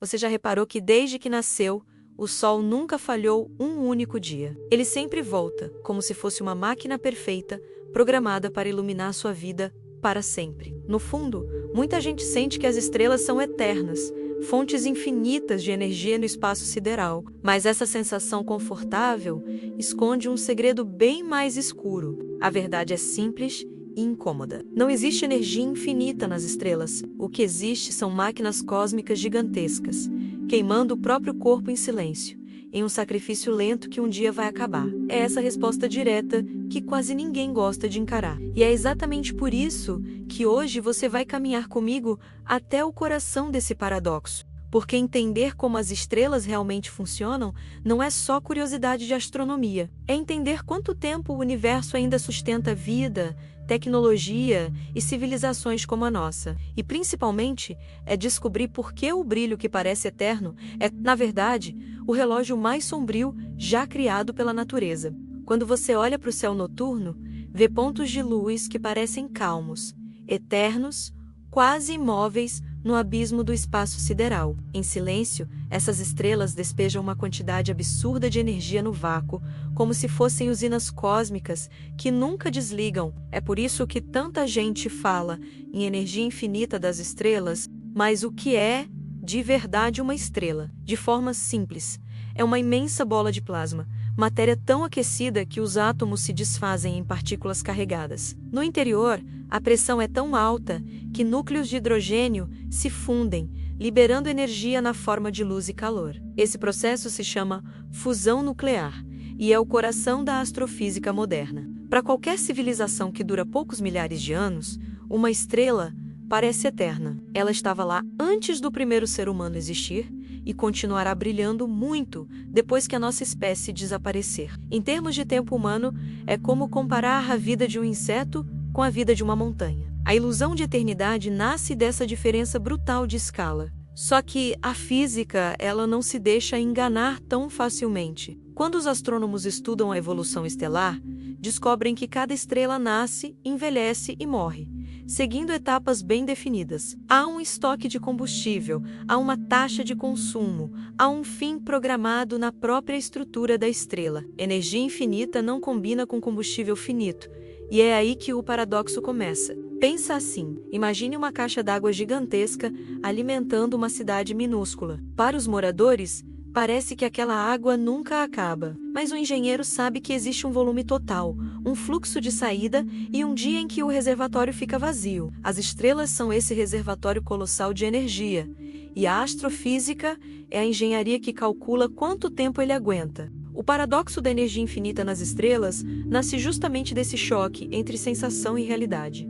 Você já reparou que desde que nasceu, o Sol nunca falhou um único dia? Ele sempre volta, como se fosse uma máquina perfeita, programada para iluminar sua vida para sempre. No fundo, muita gente sente que as estrelas são eternas, fontes infinitas de energia no espaço sideral, mas essa sensação confortável esconde um segredo bem mais escuro. A verdade é simples e incômoda. Não existe energia infinita nas estrelas. O que existe são máquinas cósmicas gigantescas, queimando o próprio corpo em silêncio, em um sacrifício lento que um dia vai acabar. É essa resposta direta que quase ninguém gosta de encarar. E é exatamente por isso que hoje você vai caminhar comigo até o coração desse paradoxo. Porque entender como as estrelas realmente funcionam não é só curiosidade de astronomia. É entender quanto tempo o universo ainda sustenta vida, tecnologia e civilizações como a nossa. E principalmente, é descobrir por que o brilho que parece eterno é, na verdade, o relógio mais sombrio já criado pela natureza. Quando você olha para o céu noturno, vê pontos de luz que parecem calmos, eternos, quase imóveis no abismo do espaço sideral. Em silêncio, essas estrelas despejam uma quantidade absurda de energia no vácuo, como se fossem usinas cósmicas que nunca desligam. É por isso que tanta gente fala em energia infinita das estrelas, mas o que é, de verdade, uma estrela? De forma simples, é uma imensa bola de plasma, matéria tão aquecida que os átomos se desfazem em partículas carregadas. No interior, a pressão é tão alta que núcleos de hidrogênio se fundem, liberando energia na forma de luz e calor. Esse processo se chama fusão nuclear e é o coração da astrofísica moderna. Para qualquer civilização que dura poucos milhares de anos, uma estrela parece eterna. Ela estava lá antes do primeiro ser humano existir e continuará brilhando muito depois que a nossa espécie desaparecer. Em termos de tempo humano, é como comparar a vida de um inseto com a vida de uma montanha. A ilusão de eternidade nasce dessa diferença brutal de escala. Só que a física, ela não se deixa enganar tão facilmente. Quando os astrônomos estudam a evolução estelar, descobrem que cada estrela nasce, envelhece e morre, seguindo etapas bem definidas. Há um estoque de combustível, há uma taxa de consumo, há um fim programado na própria estrutura da estrela. Energia infinita não combina com combustível finito, e é aí que o paradoxo começa. Pensa assim, imagine uma caixa d'água gigantesca alimentando uma cidade minúscula. Para os moradores, parece que aquela água nunca acaba, mas o engenheiro sabe que existe um volume total, um fluxo de saída e um dia em que o reservatório fica vazio. As estrelas são esse reservatório colossal de energia, e a astrofísica é a engenharia que calcula quanto tempo ele aguenta. O paradoxo da energia infinita nas estrelas nasce justamente desse choque entre sensação e realidade.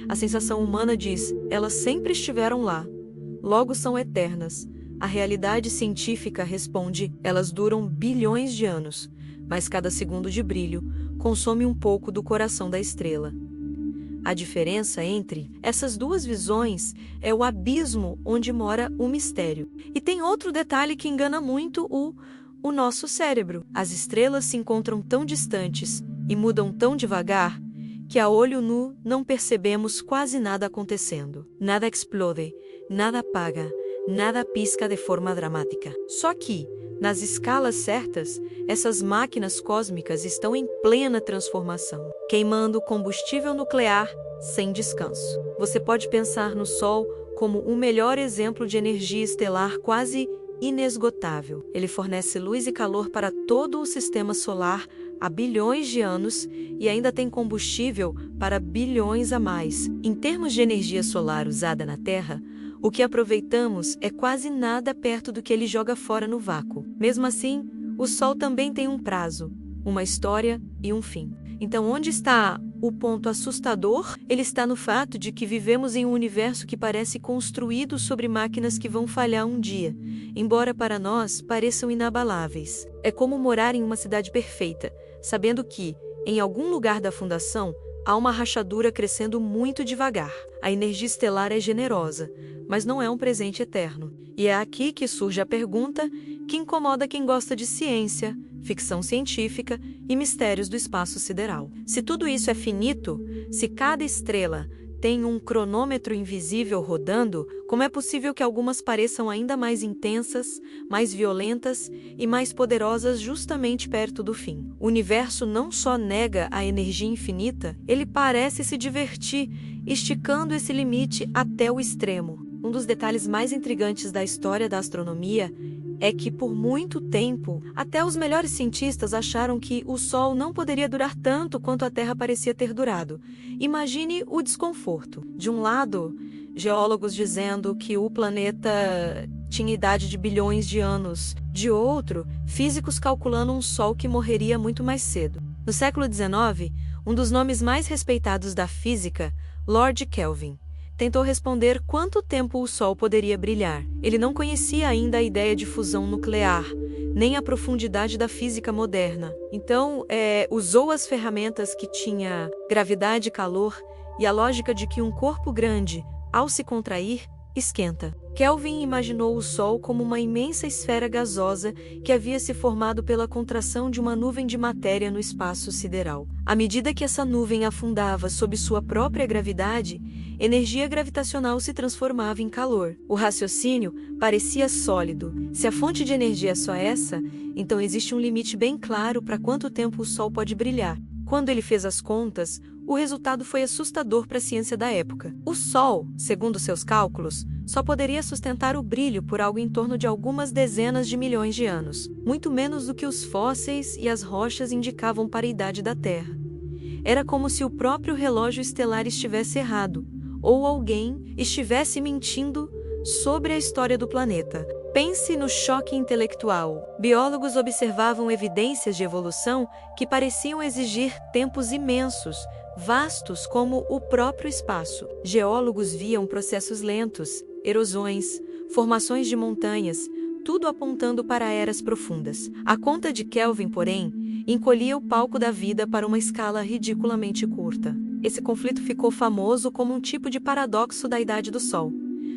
A sensação humana diz, elas sempre estiveram lá, logo são eternas. A realidade científica responde, elas duram bilhões de anos, mas cada segundo de brilho consome um pouco do coração da estrela. A diferença entre essas duas visões é o abismo onde mora o mistério. E tem outro detalhe que engana muito o nosso cérebro. As estrelas se encontram tão distantes e mudam tão devagar que a olho nu não percebemos quase nada acontecendo. Nada explode, nada apaga, nada pisca de forma dramática. Só que, nas escalas certas, essas máquinas cósmicas estão em plena transformação, queimando combustível nuclear sem descanso. Você pode pensar no Sol como o melhor exemplo de energia estelar quase inesgotável. Ele fornece luz e calor para todo o sistema solar há bilhões de anos e ainda tem combustível para bilhões a mais. Em termos de energia solar usada na Terra, o que aproveitamos é quase nada perto do que ele joga fora no vácuo. Mesmo assim, o Sol também tem um prazo, uma história e um fim. Então, onde está o ponto assustador? Ele está no fato de que vivemos em um universo que parece construído sobre máquinas que vão falhar um dia, embora para nós pareçam inabaláveis. É como morar em uma cidade perfeita, sabendo que, em algum lugar da fundação, há uma rachadura crescendo muito devagar. A energia estelar é generosa, mas não é um presente eterno. E é aqui que surge a pergunta que incomoda quem gosta de ciência, ficção científica e mistérios do espaço sideral. Se tudo isso é finito, se cada estrela tem um cronômetro invisível rodando, como é possível que algumas pareçam ainda mais intensas, mais violentas e mais poderosas justamente perto do fim? O universo não só nega a energia infinita, ele parece se divertir, esticando esse limite até o extremo. Um dos detalhes mais intrigantes da história da astronomia é que, por muito tempo, até os melhores cientistas acharam que o Sol não poderia durar tanto quanto a Terra parecia ter durado. Imagine o desconforto. De um lado, geólogos dizendo que o planeta tinha idade de bilhões de anos. De outro, físicos calculando um Sol que morreria muito mais cedo. No século XIX, um dos nomes mais respeitados da física, Lord Kelvin, tentou responder quanto tempo o Sol poderia brilhar. Ele não conhecia ainda a ideia de fusão nuclear, nem a profundidade da física moderna. Então, usou as ferramentas que tinha gravidade e calor e a lógica de que um corpo grande, ao se contrair, esquenta. Kelvin imaginou o Sol como uma imensa esfera gasosa que havia se formado pela contração de uma nuvem de matéria no espaço sideral. À medida que essa nuvem afundava sob sua própria gravidade, energia gravitacional se transformava em calor. O raciocínio parecia sólido. Se a fonte de energia é só essa, então existe um limite bem claro para quanto tempo o Sol pode brilhar. Quando ele fez as contas, o resultado foi assustador para a ciência da época. O Sol, segundo seus cálculos, só poderia sustentar o brilho por algo em torno de algumas dezenas de milhões de anos, muito menos do que os fósseis e as rochas indicavam para a idade da Terra. Era como se o próprio relógio estelar estivesse errado, ou alguém estivesse mentindo sobre a história do planeta. Pense no choque intelectual. Biólogos observavam evidências de evolução que pareciam exigir tempos imensos, vastos como o próprio espaço. Geólogos viam processos lentos, erosões, formações de montanhas, tudo apontando para eras profundas. A conta de Kelvin, porém, encolhia o palco da vida para uma escala ridiculamente curta. Esse conflito ficou famoso como um tipo de paradoxo da idade do Sol.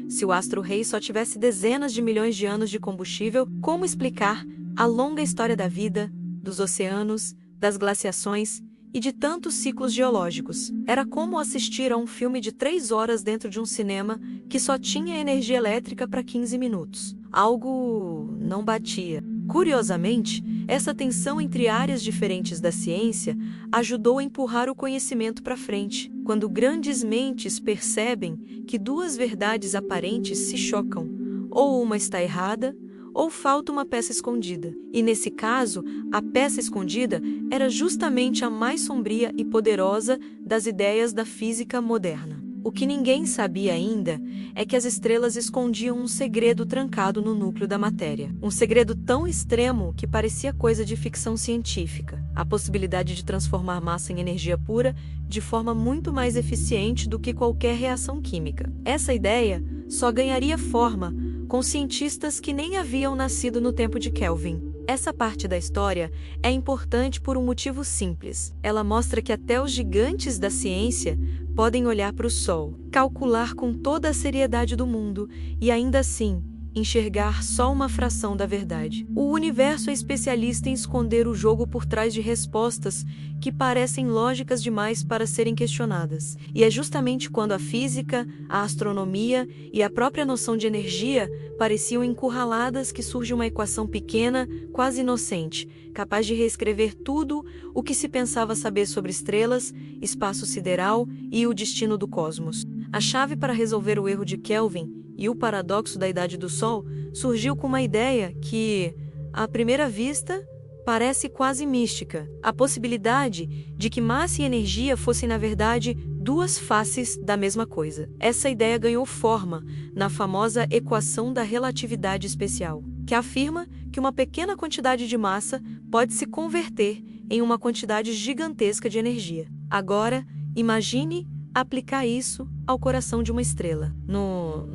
Se o astro-rei só tivesse dezenas de milhões de anos de combustível, como explicar a longa história da vida, dos oceanos, das glaciações e de tantos ciclos geológicos? Era como assistir a um filme de 3 horas dentro de um cinema que só tinha energia elétrica para 15 minutos. Algo não batia. Curiosamente, essa tensão entre áreas diferentes da ciência ajudou a empurrar o conhecimento para frente. Quando grandes mentes percebem que duas verdades aparentes se chocam, ou uma está errada, ou falta uma peça escondida. E nesse caso, a peça escondida era justamente a mais sombria e poderosa das ideias da física moderna. O que ninguém sabia ainda é que as estrelas escondiam um segredo trancado no núcleo da matéria. Um segredo tão extremo que parecia coisa de ficção científica. A possibilidade de transformar massa em energia pura de forma muito mais eficiente do que qualquer reação química. Essa ideia só ganharia forma com cientistas que nem haviam nascido no tempo de Kelvin. Essa parte da história é importante por um motivo simples. Ela mostra que até os gigantes da ciência podem olhar para o Sol, calcular com toda a seriedade do mundo e ainda assim enxergar só uma fração da verdade. O universo é especialista em esconder o jogo por trás de respostas que parecem lógicas demais para serem questionadas. E é justamente quando a física, a astronomia e a própria noção de energia pareciam encurraladas que surge uma equação pequena, quase inocente, capaz de reescrever tudo o que se pensava saber sobre estrelas, espaço sideral e o destino do cosmos. A chave para resolver o erro de Kelvin e o paradoxo da idade do Sol surgiu com uma ideia que, à primeira vista, parece quase mística. A possibilidade de que massa e energia fossem, na verdade, duas faces da mesma coisa. Essa ideia ganhou forma na famosa equação da relatividade especial, que afirma que uma pequena quantidade de massa pode se converter em uma quantidade gigantesca de energia. Agora, imagine aplicar isso ao coração de uma estrela, no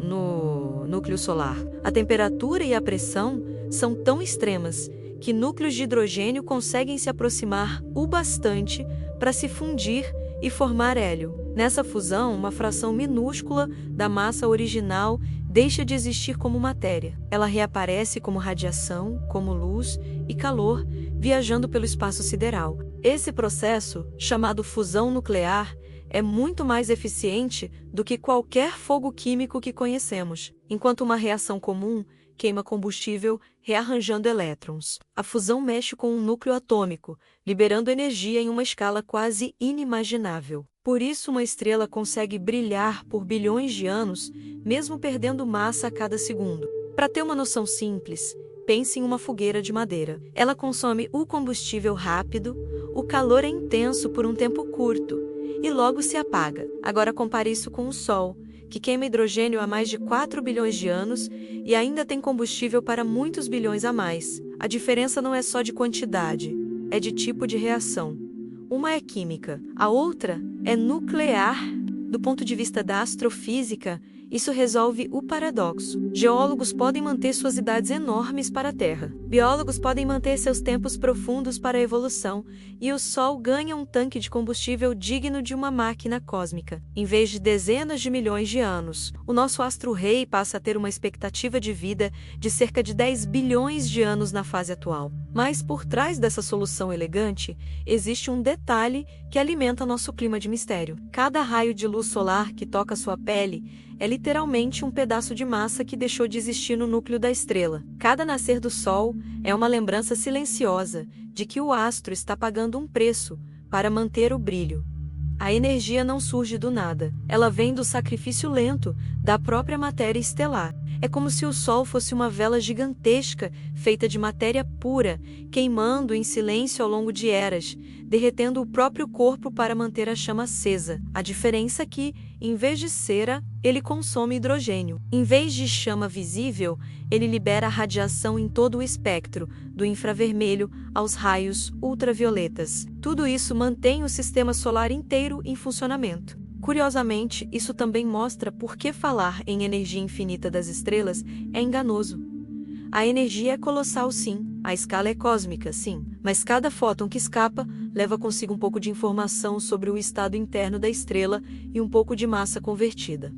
núcleo solar. A temperatura e a pressão são tão extremas que núcleos de hidrogênio conseguem se aproximar o bastante para se fundir e formar hélio. Nessa fusão, uma fração minúscula da massa original deixa de existir como matéria. Ela reaparece como radiação, como luz e calor, viajando pelo espaço sideral. Esse processo, chamado fusão nuclear, é muito mais eficiente do que qualquer fogo químico que conhecemos, enquanto uma reação comum queima combustível rearranjando elétrons. A fusão mexe com um núcleo atômico, liberando energia em uma escala quase inimaginável. Por isso, uma estrela consegue brilhar por bilhões de anos, mesmo perdendo massa a cada segundo. Para ter uma noção simples, pense em uma fogueira de madeira. Ela consome o combustível rápido, o calor é intenso por um tempo curto e logo se apaga. Agora compare isso com o Sol, que queima hidrogênio há mais de 4 bilhões de anos e ainda tem combustível para muitos bilhões a mais. A diferença não é só de quantidade, é de tipo de reação. Uma é química, a outra é nuclear. Do ponto de vista da astrofísica, isso resolve o paradoxo. Geólogos podem manter suas idades enormes para a Terra. Biólogos podem manter seus tempos profundos para a evolução. E o Sol ganha um tanque de combustível digno de uma máquina cósmica. Em vez de dezenas de milhões de anos, o nosso astro-rei passa a ter uma expectativa de vida de cerca de 10 bilhões de anos na fase atual. Mas por trás dessa solução elegante, existe um detalhe que alimenta nosso clima de mistério. Cada raio de luz solar que toca sua pele é literalmente um pedaço de massa que deixou de existir no núcleo da estrela. Cada nascer do Sol é uma lembrança silenciosa de que o astro está pagando um preço para manter o brilho. A energia não surge do nada, ela vem do sacrifício lento da própria matéria estelar. É como se o Sol fosse uma vela gigantesca, feita de matéria pura, queimando em silêncio ao longo de eras, derretendo o próprio corpo para manter a chama acesa. A diferença é que, em vez de cera, ele consome hidrogênio. Em vez de chama visível, ele libera radiação em todo o espectro, do infravermelho aos raios ultravioletas. Tudo isso mantém o sistema solar inteiro em funcionamento. Curiosamente, isso também mostra por que falar em energia infinita das estrelas é enganoso. A energia é colossal, sim, a escala é cósmica, sim, mas cada fóton que escapa leva consigo um pouco de informação sobre o estado interno da estrela e um pouco de massa convertida.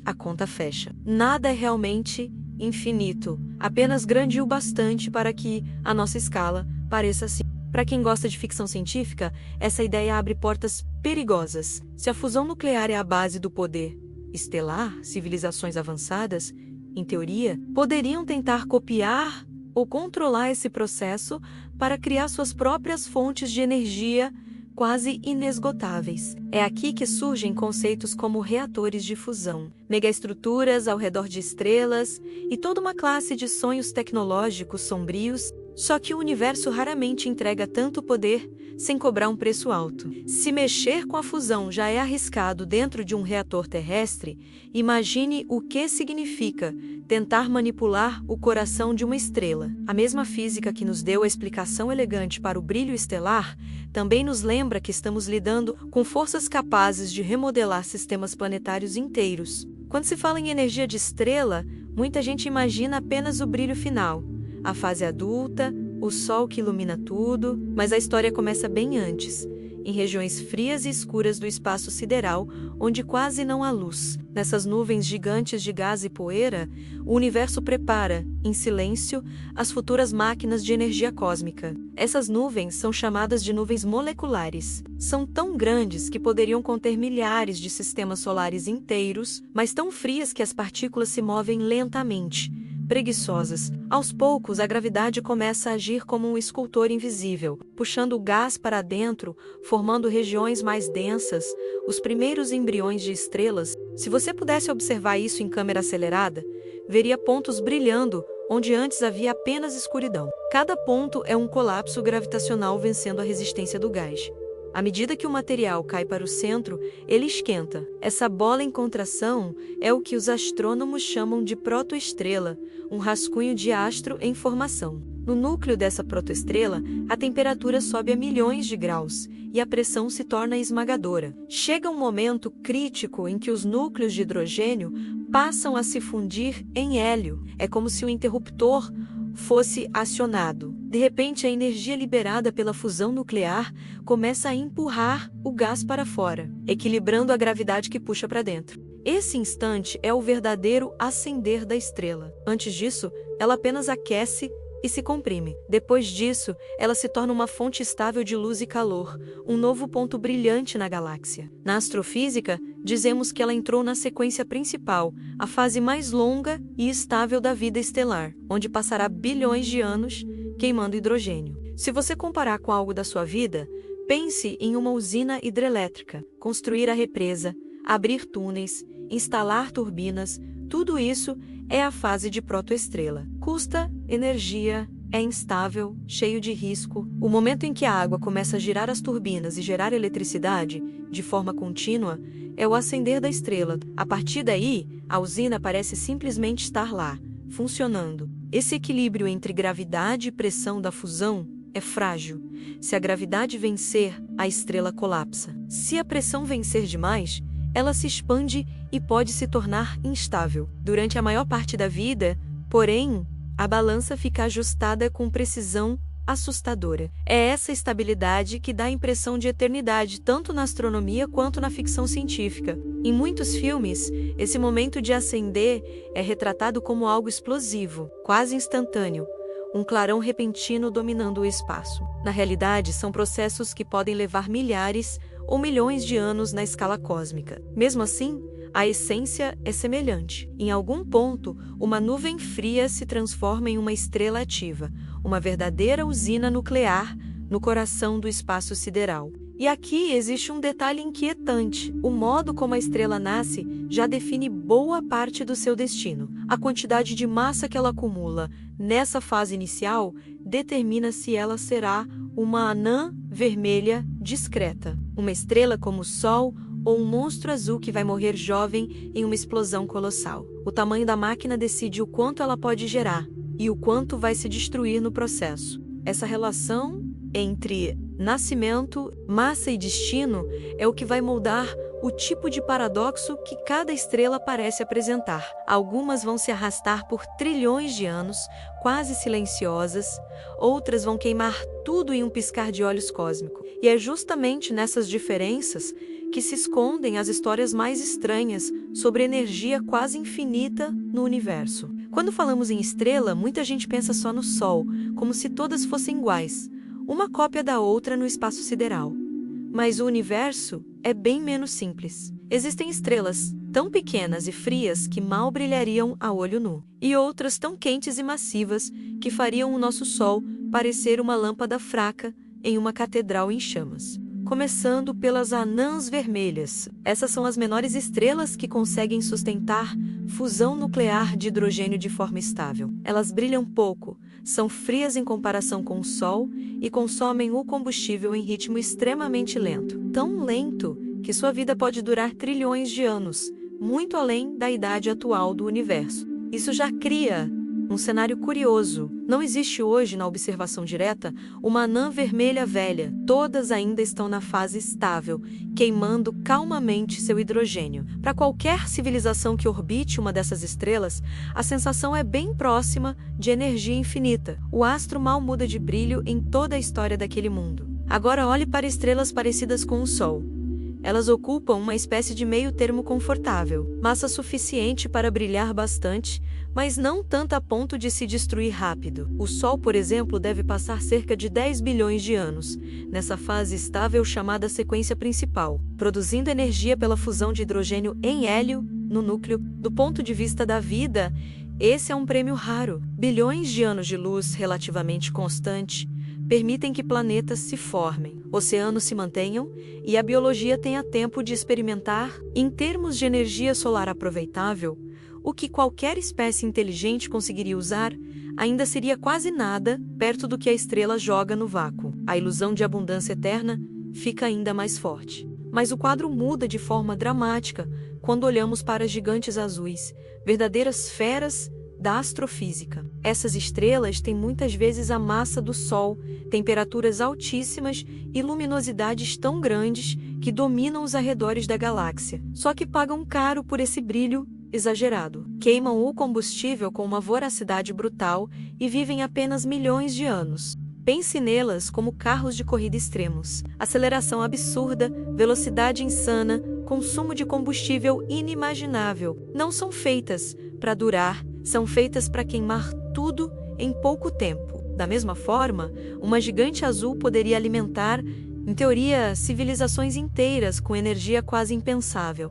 A conta fecha. Nada é realmente infinito, apenas grande o bastante para que a nossa escala pareça assim. Para quem gosta de ficção científica, essa ideia abre portas perigosas. Se a fusão nuclear é a base do poder estelar, civilizações avançadas, em teoria, poderiam tentar copiar ou controlar esse processo para criar suas próprias fontes de energia quase inesgotáveis. É aqui que surgem conceitos como reatores de fusão, megaestruturas ao redor de estrelas e toda uma classe de sonhos tecnológicos sombrios. Só que o universo raramente entrega tanto poder sem cobrar um preço alto. Se mexer com a fusão já é arriscado dentro de um reator terrestre, imagine o que significa tentar manipular o coração de uma estrela. A mesma física que nos deu a explicação elegante para o brilho estelar também nos lembra que estamos lidando com forças capazes de remodelar sistemas planetários inteiros. Quando se fala em energia de estrela, muita gente imagina apenas o brilho final, a fase adulta, o Sol que ilumina tudo, mas a história começa bem antes, em regiões frias e escuras do espaço sideral, onde quase não há luz. Nessas nuvens gigantes de gás e poeira, o universo prepara, em silêncio, as futuras máquinas de energia cósmica. Essas nuvens são chamadas de nuvens moleculares. São tão grandes que poderiam conter milhares de sistemas solares inteiros, mas tão frias que as partículas se movem lentamente, preguiçosas. Aos poucos, a gravidade começa a agir como um escultor invisível, puxando o gás para dentro, formando regiões mais densas, os primeiros embriões de estrelas. Se você pudesse observar isso em câmera acelerada, veria pontos brilhando onde antes havia apenas escuridão. Cada ponto é um colapso gravitacional vencendo a resistência do gás. À medida que o material cai para o centro, ele esquenta. Essa bola em contração é o que os astrônomos chamam de protoestrela, um rascunho de astro em formação. No núcleo dessa protoestrela, a temperatura sobe a milhões de graus e a pressão se torna esmagadora. Chega um momento crítico em que os núcleos de hidrogênio passam a se fundir em hélio. É como se o interruptor fosse acionado. De repente, a energia liberada pela fusão nuclear começa a empurrar o gás para fora, equilibrando a gravidade que puxa para dentro. Esse instante é o verdadeiro acender da estrela. Antes disso, ela apenas aquece e se comprime. Depois disso, ela se torna uma fonte estável de luz e calor, um novo ponto brilhante na galáxia. Na astrofísica, dizemos que ela entrou na sequência principal, a fase mais longa e estável da vida estelar, onde passará bilhões de anos queimando hidrogênio. Se você comparar com algo da sua vida, pense em uma usina hidrelétrica, construir a represa, abrir túneis, instalar turbinas, tudo isso é a fase de protoestrela. Custa energia, é instável, cheio de risco. O momento em que a água começa a girar as turbinas e gerar eletricidade, de forma contínua, é o acender da estrela. A partir daí, a usina parece simplesmente estar lá, funcionando. Esse equilíbrio entre gravidade e pressão da fusão é frágil. Se a gravidade vencer, a estrela colapsa. Se a pressão vencer demais, ela se expande e pode se tornar instável. Durante a maior parte da vida, porém, a balança fica ajustada com precisão assustadora. É essa estabilidade que dá a impressão de eternidade, tanto na astronomia quanto na ficção científica. Em muitos filmes, esse momento de ascender é retratado como algo explosivo, quase instantâneo, um clarão repentino dominando o espaço. Na realidade, são processos que podem levar milhares ou milhões de anos na escala cósmica. Mesmo assim, a essência é semelhante. Em algum ponto, uma nuvem fria se transforma em uma estrela ativa, uma verdadeira usina nuclear no coração do espaço sideral. E aqui existe um detalhe inquietante. O modo como a estrela nasce já define boa parte do seu destino. A quantidade de massa que ela acumula nessa fase inicial determina se ela será uma anã vermelha discreta, uma estrela como o Sol ou um monstro azul que vai morrer jovem em uma explosão colossal. O tamanho da máquina decide o quanto ela pode gerar e o quanto vai se destruir no processo. Essa relação entre nascimento, massa e destino é o que vai moldar o tipo de paradoxo que cada estrela parece apresentar. Algumas vão se arrastar por trilhões de anos, quase silenciosas, outras vão queimar tudo em um piscar de olhos cósmico. E é justamente nessas diferenças que se escondem as histórias mais estranhas sobre energia quase infinita no universo. Quando falamos em estrela, muita gente pensa só no Sol, como se todas fossem iguais, uma cópia da outra no espaço sideral. Mas o universo é bem menos simples. Existem estrelas tão pequenas e frias que mal brilhariam a olho nu, e outras tão quentes e massivas que fariam o nosso Sol parecer uma lâmpada fraca em uma catedral em chamas. Começando pelas anãs vermelhas. Essas são as menores estrelas que conseguem sustentar fusão nuclear de hidrogênio de forma estável. Elas brilham pouco, são frias em comparação com o Sol e consomem o combustível em ritmo extremamente lento. Tão lento que sua vida pode durar trilhões de anos, muito além da idade atual do universo. Isso já cria um cenário curioso. Não existe hoje, na observação direta, uma anã vermelha velha. Todas ainda estão na fase estável, queimando calmamente seu hidrogênio. Para qualquer civilização que orbite uma dessas estrelas, a sensação é bem próxima de energia infinita. O astro mal muda de brilho em toda a história daquele mundo. Agora olhe para estrelas parecidas com o Sol. Elas ocupam uma espécie de meio termo confortável, massa suficiente para brilhar bastante, mas não tanto a ponto de se destruir rápido. O Sol, por exemplo, deve passar cerca de 10 bilhões de anos, nessa fase estável chamada sequência principal, produzindo energia pela fusão de hidrogênio em hélio no núcleo. Do ponto de vista da vida, esse é um prêmio raro. Bilhões de anos de luz relativamente constante permitem que planetas se formem, oceanos se mantenham e a biologia tenha tempo de experimentar, em termos de energia solar aproveitável, o que qualquer espécie inteligente conseguiria usar, ainda seria quase nada perto do que a estrela joga no vácuo. A ilusão de abundância eterna fica ainda mais forte. Mas o quadro muda de forma dramática quando olhamos para gigantes azuis, verdadeiras feras da astrofísica. Essas estrelas têm muitas vezes a massa do Sol, temperaturas altíssimas e luminosidades tão grandes que dominam os arredores da galáxia. Só que pagam caro por esse brilho exagerado. Queimam o combustível com uma voracidade brutal e vivem apenas milhões de anos. Pense nelas como carros de corrida extremos. Aceleração absurda, velocidade insana, consumo de combustível inimaginável. Não são feitas para durar, são feitas para queimar tudo em pouco tempo. Da mesma forma, uma gigante azul poderia alimentar, em teoria, civilizações inteiras com energia quase impensável,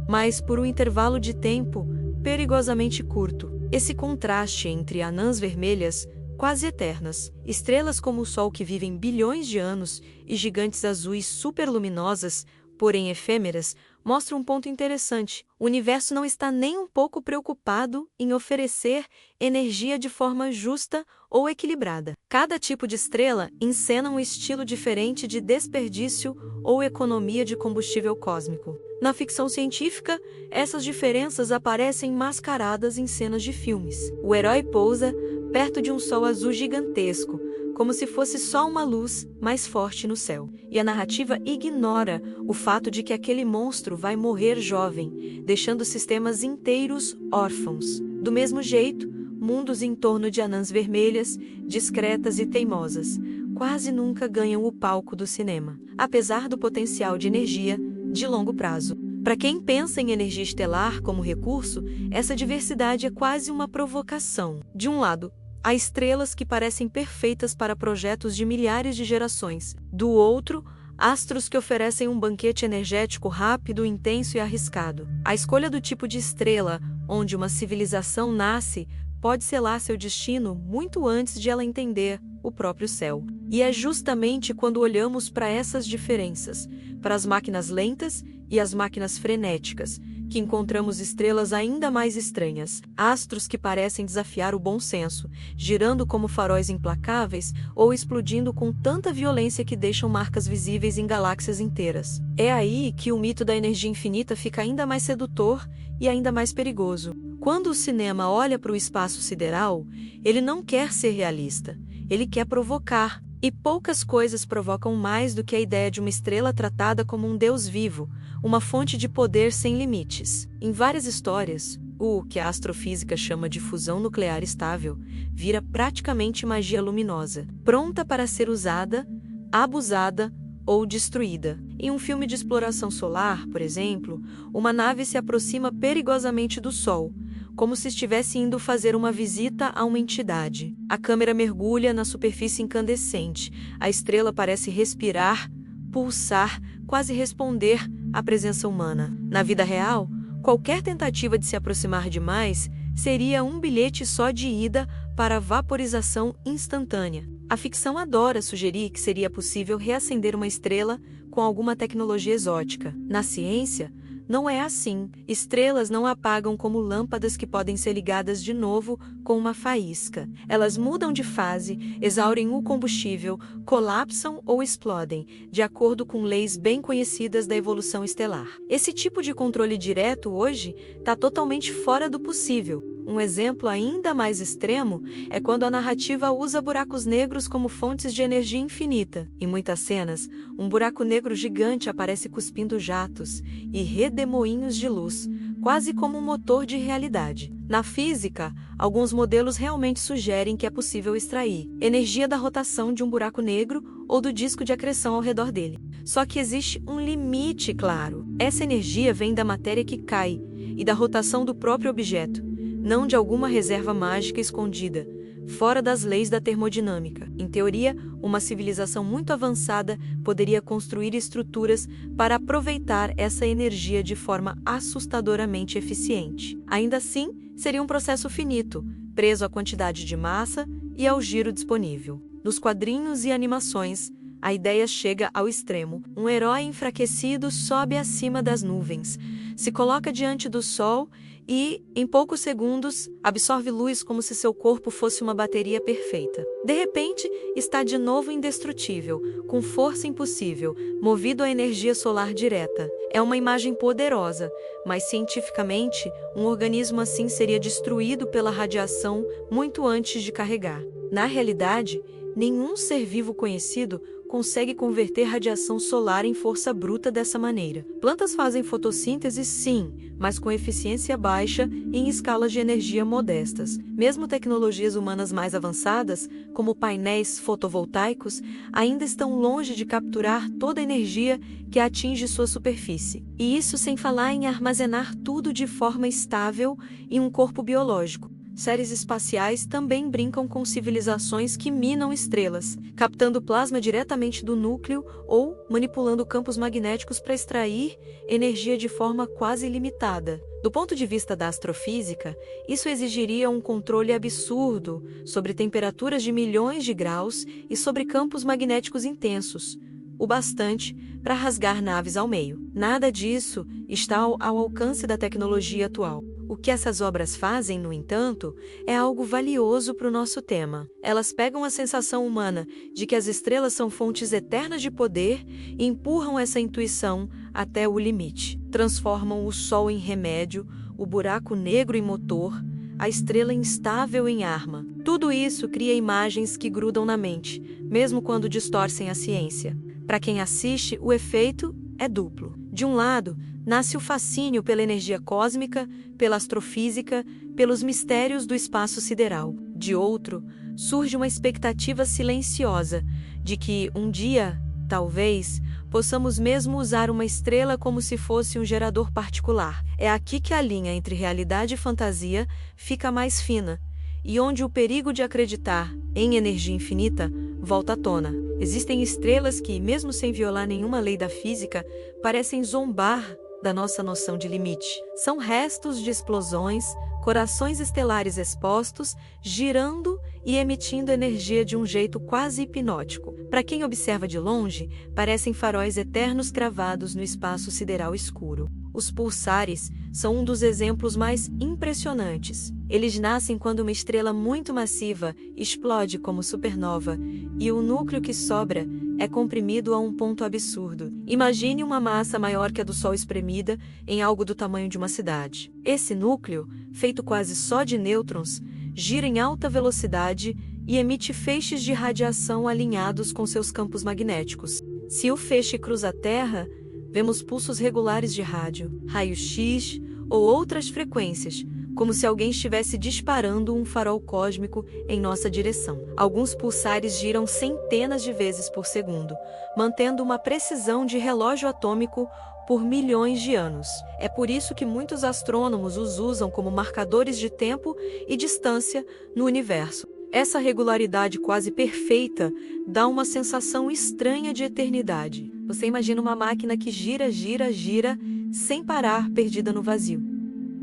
mas por um intervalo de tempo perigosamente curto. Esse contraste entre anãs vermelhas, quase eternas, estrelas como o Sol que vivem bilhões de anos e gigantes azuis superluminosas, porém efêmeras, mostra um ponto interessante. O universo não está nem um pouco preocupado em oferecer energia de forma justa ou equilibrada. Cada tipo de estrela encena um estilo diferente de desperdício ou economia de combustível cósmico. Na ficção científica, essas diferenças aparecem mascaradas em cenas de filmes. O herói pousa perto de um sol azul gigantesco, como se fosse só uma luz mais forte no céu. E a narrativa ignora o fato de que aquele monstro vai morrer jovem, deixando sistemas inteiros órfãos. Do mesmo jeito, mundos em torno de anãs vermelhas, discretas e teimosas, quase nunca ganham o palco do cinema, apesar do potencial de energia de longo prazo. Para quem pensa em energia estelar como recurso, essa diversidade é quase uma provocação. De um lado, há estrelas que parecem perfeitas para projetos de milhares de gerações. Do outro, astros que oferecem um banquete energético rápido, intenso e arriscado. A escolha do tipo de estrela onde uma civilização nasce pode selar seu destino muito antes de ela entender o próprio céu. E é justamente quando olhamos para essas diferenças, para as máquinas lentas e as máquinas frenéticas, que encontramos estrelas ainda mais estranhas, astros que parecem desafiar o bom senso, girando como faróis implacáveis ou explodindo com tanta violência que deixam marcas visíveis em galáxias inteiras. É aí que o mito da energia infinita fica ainda mais sedutor e ainda mais perigoso. Quando o cinema olha para o espaço sideral, ele não quer ser realista, ele quer provocar. E poucas coisas provocam mais do que a ideia de uma estrela tratada como um deus vivo, uma fonte de poder sem limites. Em várias histórias, o que a astrofísica chama de fusão nuclear estável vira praticamente magia luminosa, pronta para ser usada, abusada ou destruída. Em um filme de exploração solar, por exemplo, uma nave se aproxima perigosamente do Sol, como se estivesse indo fazer uma visita a uma entidade. A câmera mergulha na superfície incandescente. A estrela parece respirar, pulsar, quase responder à presença humana. Na vida real, qualquer tentativa de se aproximar demais seria um bilhete só de ida para a vaporização instantânea. A ficção adora sugerir que seria possível reacender uma estrela com alguma tecnologia exótica. Na ciência, não é assim. Estrelas não apagam como lâmpadas que podem ser ligadas de novo com uma faísca. Elas mudam de fase, exaurem o combustível, colapsam ou explodem, de acordo com leis bem conhecidas da evolução estelar. Esse tipo de controle direto hoje está totalmente fora do possível. Um exemplo ainda mais extremo é quando a narrativa usa buracos negros como fontes de energia infinita. Em muitas cenas, um buraco negro gigante aparece cuspindo jatos e redemoinhos de luz, quase como um motor de realidade. Na física, alguns modelos realmente sugerem que é possível extrair energia da rotação de um buraco negro ou do disco de acreção ao redor dele. Só que existe um limite claro. Essa energia vem da matéria que cai e da rotação do próprio objeto, não de alguma reserva mágica escondida, fora das leis da termodinâmica. Em teoria, uma civilização muito avançada poderia construir estruturas para aproveitar essa energia de forma assustadoramente eficiente. Ainda assim, seria um processo finito, preso à quantidade de massa e ao giro disponível. Nos quadrinhos e animações, a ideia chega ao extremo. Um herói enfraquecido sobe acima das nuvens, se coloca diante do sol e, em poucos segundos, absorve luz como se seu corpo fosse uma bateria perfeita. De repente, está de novo indestrutível, com força impossível, movido à energia solar direta. É uma imagem poderosa, mas cientificamente, um organismo assim seria destruído pela radiação muito antes de carregar. Na realidade, nenhum ser vivo conhecido consegue converter radiação solar em força bruta dessa maneira. Plantas fazem fotossíntese, sim, mas com eficiência baixa e em escalas de energia modestas. Mesmo tecnologias humanas mais avançadas, como painéis fotovoltaicos, ainda estão longe de capturar toda a energia que atinge sua superfície. E isso sem falar em armazenar tudo de forma estável em um corpo biológico. séries espaciais também brincam com civilizações que minam estrelas, captando plasma diretamente do núcleo ou manipulando campos magnéticos para extrair energia de forma quase ilimitada. Do ponto de vista da astrofísica, isso exigiria um controle absurdo sobre temperaturas de milhões de graus e sobre campos magnéticos intensos, o bastante para rasgar naves ao meio. Nada disso está ao alcance da tecnologia atual. O que essas obras fazem, no entanto, é algo valioso para o nosso tema. Elas pegam a sensação humana de que as estrelas são fontes eternas de poder e empurram essa intuição até o limite. Transformam o Sol em remédio, o buraco negro em motor, a estrela instável em arma. Tudo isso cria imagens que grudam na mente, mesmo quando distorcem a ciência. Para quem assiste, o efeito é duplo. De um lado, nasce o fascínio pela energia cósmica, pela astrofísica, pelos mistérios do espaço sideral. De outro, surge uma expectativa silenciosa de que, um dia, talvez, possamos mesmo usar uma estrela como se fosse um gerador particular. É aqui que a linha entre realidade e fantasia fica mais fina, e onde o perigo de acreditar em energia infinita volta à tona. Existem estrelas que, mesmo sem violar nenhuma lei da física, parecem zombar da nossa noção de limite. São restos de explosões, corações estelares expostos, girando e emitindo energia de um jeito quase hipnótico. Para quem observa de longe, parecem faróis eternos cravados no espaço sideral escuro. Os pulsares são um dos exemplos mais impressionantes. Eles nascem quando uma estrela muito massiva explode como supernova e o núcleo que sobra é comprimido a um ponto absurdo. Imagine uma massa maior que a do Sol espremida em algo do tamanho de uma cidade. Esse núcleo, feito quase só de nêutrons, gira em alta velocidade e emite feixes de radiação alinhados com seus campos magnéticos. Se o feixe cruza a Terra, vemos pulsos regulares de rádio, raio-x ou outras frequências, como se alguém estivesse disparando um farol cósmico em nossa direção. Alguns pulsares giram centenas de vezes por segundo, mantendo uma precisão de relógio atômico por milhões de anos. É por isso que muitos astrônomos os usam como marcadores de tempo e distância no universo. Essa regularidade quase perfeita dá uma sensação estranha de eternidade. Você imagina uma máquina que gira, gira, gira, sem parar, perdida no vazio.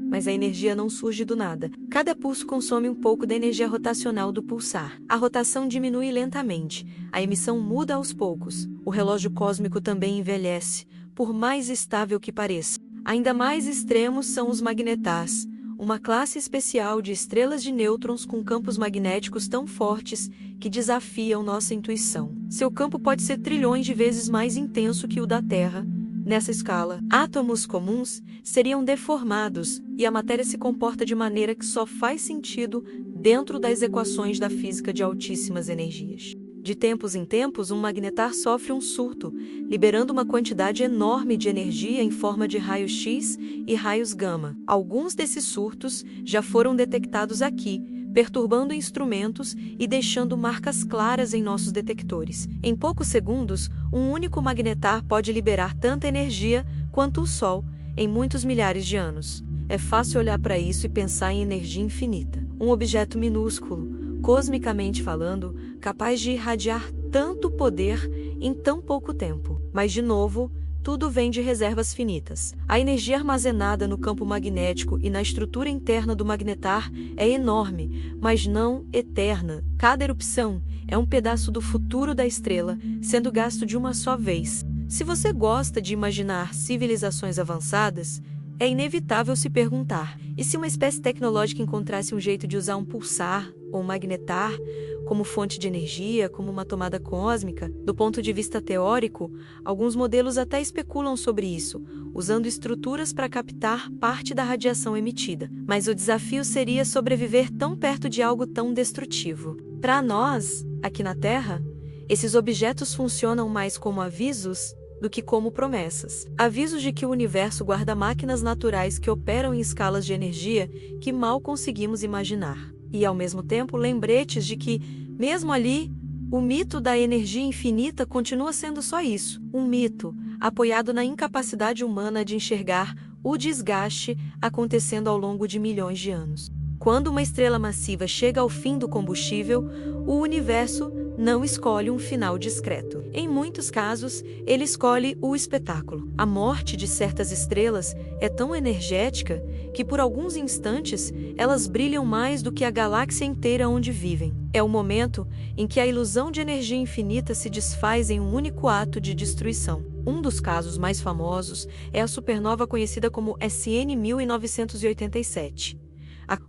Mas a energia não surge do nada. Cada pulso consome um pouco da energia rotacional do pulsar. A rotação diminui lentamente, a emissão muda aos poucos. O relógio cósmico também envelhece, por mais estável que pareça. Ainda mais extremos são os magnetars, uma classe especial de estrelas de nêutrons com campos magnéticos tão fortes que desafiam nossa intuição. Seu campo pode ser trilhões de vezes mais intenso que o da Terra. Nessa escala, átomos comuns seriam deformados e a matéria se comporta de maneira que só faz sentido dentro das equações da física de altíssimas energias. De tempos em tempos, um magnetar sofre um surto, liberando uma quantidade enorme de energia em forma de raios-x e raios gama. Alguns desses surtos já foram detectados aqui, perturbando instrumentos e deixando marcas claras em nossos detectores. Em poucos segundos, um único magnetar pode liberar tanta energia quanto o Sol em muitos milhares de anos. É fácil olhar para isso e pensar em energia infinita. Um objeto minúsculo, cosmicamente falando, capaz de irradiar tanto poder em tão pouco tempo. Mas, de novo, tudo vem de reservas finitas. A energia armazenada no campo magnético e na estrutura interna do magnetar é enorme, mas não eterna. Cada erupção é um pedaço do futuro da estrela, sendo gasto de uma só vez. Se você gosta de imaginar civilizações avançadas, é inevitável se perguntar: e se uma espécie tecnológica encontrasse um jeito de usar um pulsar ou um magnetar como fonte de energia, como uma tomada cósmica? Do ponto de vista teórico, alguns modelos até especulam sobre isso, usando estruturas para captar parte da radiação emitida. Mas o desafio seria sobreviver tão perto de algo tão destrutivo. Para nós, aqui na Terra, esses objetos funcionam mais como avisos do que como promessas. Avisos de que o universo guarda máquinas naturais que operam em escalas de energia que mal conseguimos imaginar. E, ao mesmo tempo, lembretes de que, mesmo ali, o mito da energia infinita continua sendo só isso, um mito, apoiado na incapacidade humana de enxergar o desgaste acontecendo ao longo de milhões de anos. Quando uma estrela massiva chega ao fim do combustível, o universo não escolhe um final discreto. Em muitos casos, ele escolhe o espetáculo. A morte de certas estrelas é tão energética que, por alguns instantes, elas brilham mais do que a galáxia inteira onde vivem. É o momento em que a ilusão de energia infinita se desfaz em um único ato de destruição. Um dos casos mais famosos é a supernova conhecida como SN 1987.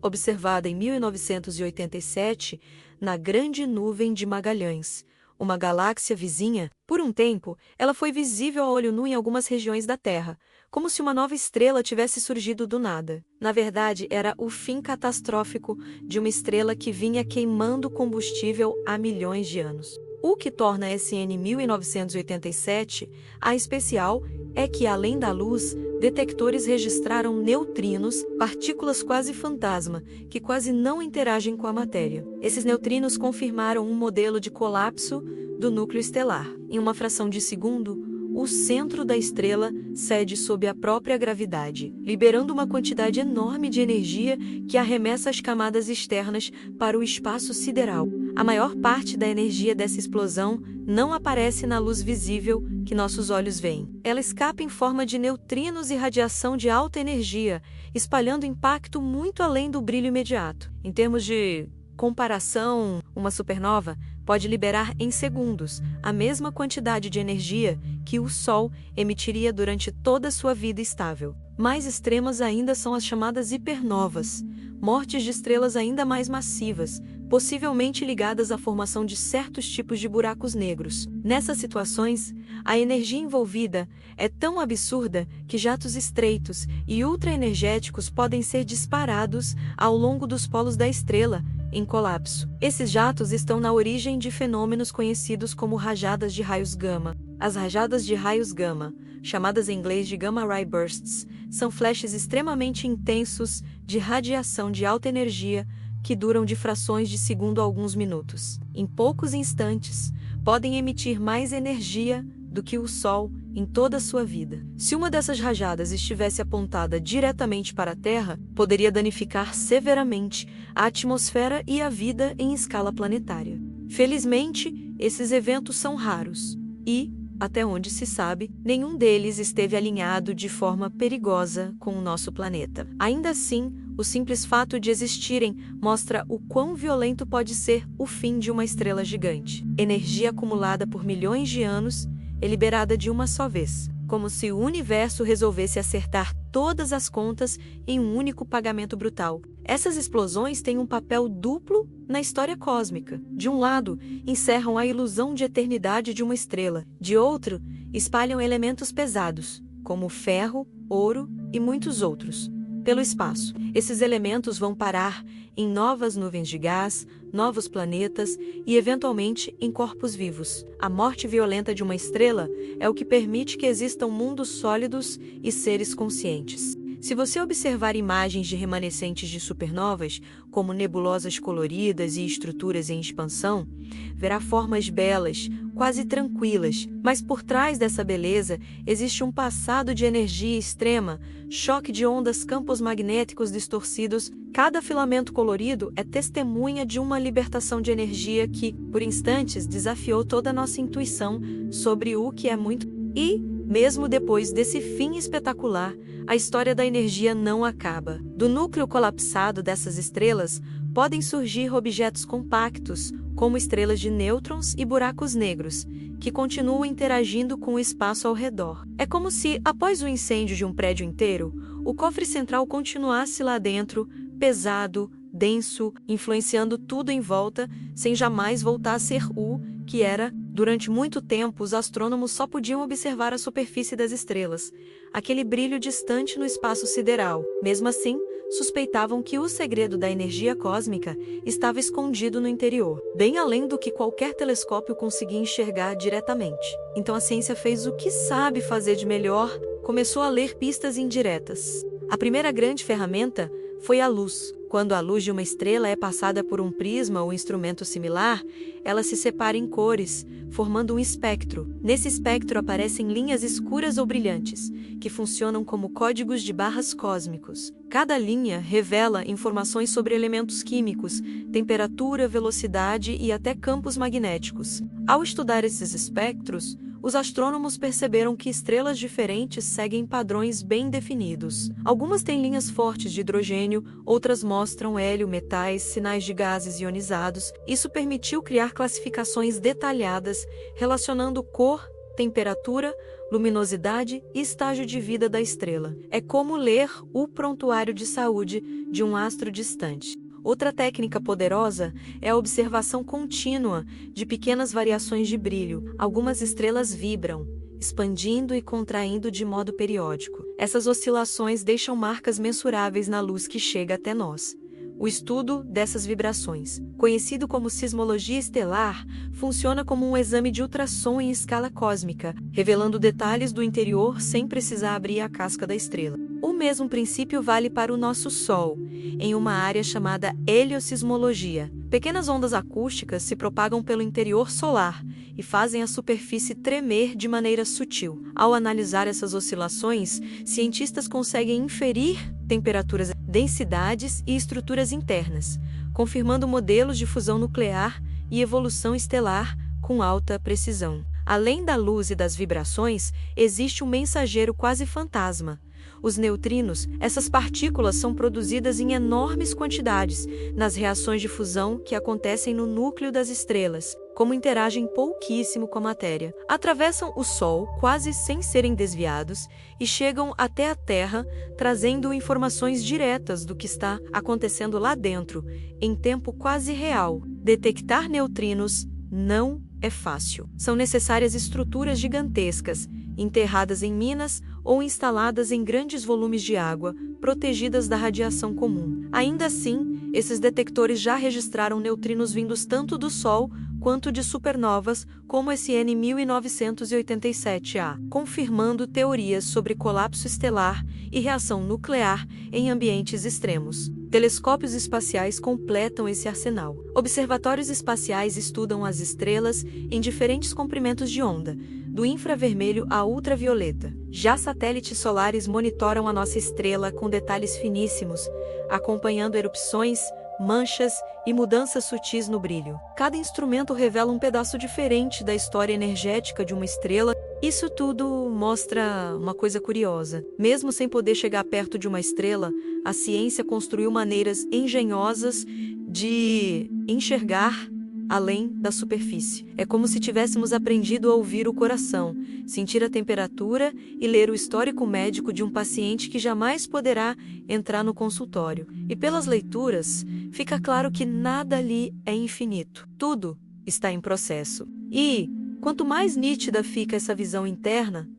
Observada em 1987 na Grande Nuvem de Magalhães, uma galáxia vizinha. Por um tempo, ela foi visível a olho nu em algumas regiões da Terra, como se uma nova estrela tivesse surgido do nada. Na verdade, era o fim catastrófico de uma estrela que vinha queimando combustível há milhões de anos. O que torna a SN 1987 a especial é que, além da luz, detectores registraram neutrinos, partículas quase fantasma, que quase não interagem com a matéria. Esses neutrinos confirmaram um modelo de colapso do núcleo estelar. Em uma fração de segundo, o centro da estrela cede sob a própria gravidade, liberando uma quantidade enorme de energia que arremessa as camadas externas para o espaço sideral. A maior parte da energia dessa explosão não aparece na luz visível que nossos olhos veem. Ela escapa em forma de neutrinos e radiação de alta energia, espalhando impacto muito além do brilho imediato. Em termos de comparação, uma supernova pode liberar em segundos a mesma quantidade de energia que o Sol emitiria durante toda a sua vida estável. Mais extremas ainda são as chamadas hipernovas, mortes de estrelas ainda mais massivas, possivelmente ligadas à formação de certos tipos de buracos negros. Nessas situações, a energia envolvida é tão absurda que jatos estreitos e ultraenergéticos podem ser disparados ao longo dos polos da estrela, em colapso. Esses jatos estão na origem de fenômenos conhecidos como rajadas de raios gama. As rajadas de raios gama, chamadas em inglês de gamma ray bursts, são flashes extremamente intensos de radiação de alta energia que duram de frações de segundo a alguns minutos. Em poucos instantes, podem emitir mais energia do que o Sol em toda a sua vida. Se uma dessas rajadas estivesse apontada diretamente para a Terra, poderia danificar severamente a atmosfera e a vida em escala planetária. Felizmente, esses eventos são raros e, até onde se sabe, nenhum deles esteve alinhado de forma perigosa com o nosso planeta. Ainda assim, o simples fato de existirem mostra o quão violento pode ser o fim de uma estrela gigante. Energia acumulada por milhões de anos é liberada de uma só vez, como se o universo resolvesse acertar todas as contas em um único pagamento brutal. Essas explosões têm um papel duplo na história cósmica. De um lado, encerram a ilusão de eternidade de uma estrela. De outro, espalham elementos pesados, como ferro, ouro e muitos outros, pelo espaço. Esses elementos vão parar em novas nuvens de gás, novos planetas e, eventualmente, em corpos vivos. A morte violenta de uma estrela é o que permite que existam mundos sólidos e seres conscientes. Se você observar imagens de remanescentes de supernovas, como nebulosas coloridas e estruturas em expansão, verá formas belas, quase tranquilas, mas por trás dessa beleza existe um passado de energia extrema, choque de ondas, campos magnéticos distorcidos. Cada filamento colorido é testemunha de uma libertação de energia que, por instantes, desafiou toda a nossa intuição sobre o que é muito. E, mesmo depois desse fim espetacular, a história da energia não acaba. Do núcleo colapsado dessas estrelas, podem surgir objetos compactos, como estrelas de nêutrons e buracos negros, que continuam interagindo com o espaço ao redor. É como se, após o incêndio de um prédio inteiro, o cofre central continuasse lá dentro, pesado, denso, influenciando tudo em volta, sem jamais voltar a ser o que era. Durante muito tempo, os astrônomos só podiam observar a superfície das estrelas, aquele brilho distante no espaço sideral. Mesmo assim, suspeitavam que o segredo da energia cósmica estava escondido no interior, bem além do que qualquer telescópio conseguia enxergar diretamente. Então a ciência fez o que sabe fazer de melhor, começou a ler pistas indiretas. A primeira grande ferramenta foi a luz. Quando a luz de uma estrela é passada por um prisma ou instrumento similar, ela se separa em cores, formando um espectro. Nesse espectro aparecem linhas escuras ou brilhantes, que funcionam como códigos de barras cósmicos. Cada linha revela informações sobre elementos químicos, temperatura, velocidade e até campos magnéticos. Ao estudar esses espectros, os astrônomos perceberam que estrelas diferentes seguem padrões bem definidos. Algumas têm linhas fortes de hidrogênio, outras mostram hélio, metais, sinais de gases ionizados. Isso permitiu criar classificações detalhadas relacionando cor, temperatura, luminosidade e estágio de vida da estrela. É como ler o prontuário de saúde de um astro distante. Outra técnica poderosa é a observação contínua de pequenas variações de brilho. Algumas estrelas vibram, expandindo e contraindo de modo periódico. Essas oscilações deixam marcas mensuráveis na luz que chega até nós. O estudo dessas vibrações, conhecido como sismologia estelar, funciona como um exame de ultrassom em escala cósmica, revelando detalhes do interior sem precisar abrir a casca da estrela. O mesmo princípio vale para o nosso Sol, em uma área chamada heliosismologia. Pequenas ondas acústicas se propagam pelo interior solar e fazem a superfície tremer de maneira sutil. Ao analisar essas oscilações, cientistas conseguem inferir temperaturas, densidades e estruturas internas, confirmando modelos de fusão nuclear e evolução estelar com alta precisão. Além da luz e das vibrações, existe um mensageiro quase fantasma. Os neutrinos, essas partículas são produzidas em enormes quantidades nas reações de fusão que acontecem no núcleo das estrelas, como interagem pouquíssimo com a matéria. Atravessam o Sol quase sem serem desviados e chegam até a Terra, trazendo informações diretas do que está acontecendo lá dentro, em tempo quase real. Detectar neutrinos não é fácil. São necessárias estruturas gigantescas, enterradas em minas ou instaladas em grandes volumes de água, protegidas da radiação comum. Ainda assim, esses detectores já registraram neutrinos vindos tanto do Sol quanto de supernovas, como esse N1987A, confirmando teorias sobre colapso estelar e reação nuclear em ambientes extremos. Telescópios espaciais completam esse arsenal. Observatórios espaciais estudam as estrelas em diferentes comprimentos de onda, do infravermelho a ultravioleta. Já satélites solares monitoram a nossa estrela com detalhes finíssimos, acompanhando erupções, manchas e mudanças sutis no brilho. Cada instrumento revela um pedaço diferente da história energética de uma estrela. Isso tudo mostra uma coisa curiosa. Mesmo sem poder chegar perto de uma estrela, a ciência construiu maneiras engenhosas de enxergar além da superfície. É como se tivéssemos aprendido a ouvir o coração, sentir a temperatura e ler o histórico médico de um paciente que jamais poderá entrar no consultório. E pelas leituras, fica claro que nada ali é infinito. Tudo está em processo. E, quanto mais nítida fica essa visão interna,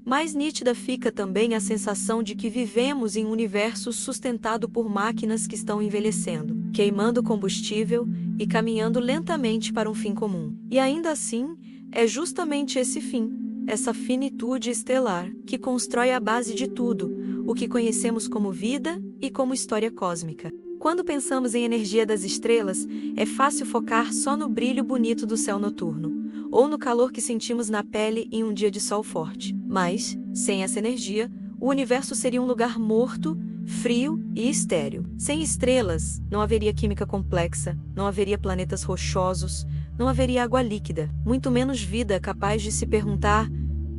mais nítida fica também a sensação de que vivemos em um universo sustentado por máquinas que estão envelhecendo, queimando combustível e caminhando lentamente para um fim comum. E ainda assim, é justamente esse fim, essa finitude estelar, que constrói a base de tudo, o que conhecemos como vida e como história cósmica. Quando pensamos em energia das estrelas, é fácil focar só no brilho bonito do céu noturno, ou no calor que sentimos na pele em um dia de sol forte. Mas, sem essa energia, o universo seria um lugar morto, frio e estéril. Sem estrelas, não haveria química complexa, não haveria planetas rochosos, não haveria água líquida, muito menos vida capaz de se perguntar